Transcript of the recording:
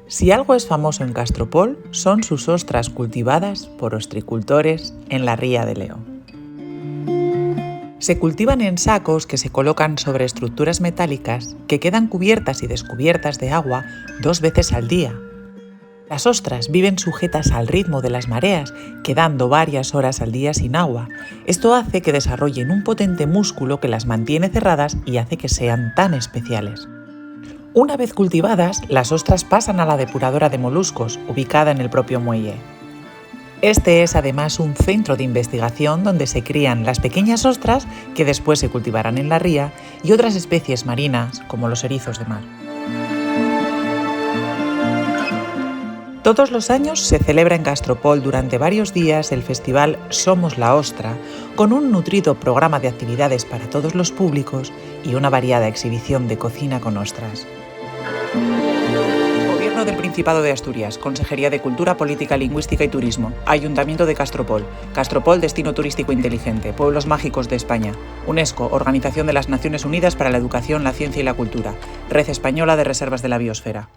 Si algo es famoso en Castropol, son sus ostras cultivadas por ostricultores en la Ría de León. Se cultivan en sacos que se colocan sobre estructuras metálicas que quedan cubiertas y descubiertas de agua 2 veces al día. Las ostras viven sujetas al ritmo de las mareas, quedando varias horas al día sin agua. Esto hace que desarrollen un potente músculo que las mantiene cerradas y hace que sean tan especiales. Una vez cultivadas, las ostras pasan a la depuradora de moluscos, ubicada en el propio muelle. Este es además un centro de investigación donde se crían las pequeñas ostras que después se cultivarán en la ría y otras especies marinas, como los erizos de mar. Todos los años se celebra en Castropol durante varios días el festival Somos la Ostra, con un nutrido programa de actividades para todos los públicos y una variada exhibición de cocina con ostras. Gobierno del Principado de Asturias, Consejería de Cultura, Política Lingüística y Turismo, Ayuntamiento de Castropol, Castropol Destino Turístico Inteligente, Pueblos Mágicos de España, UNESCO, Organización de las Naciones Unidas para la Educación, la Ciencia y la Cultura, Red Española de Reservas de la Biosfera.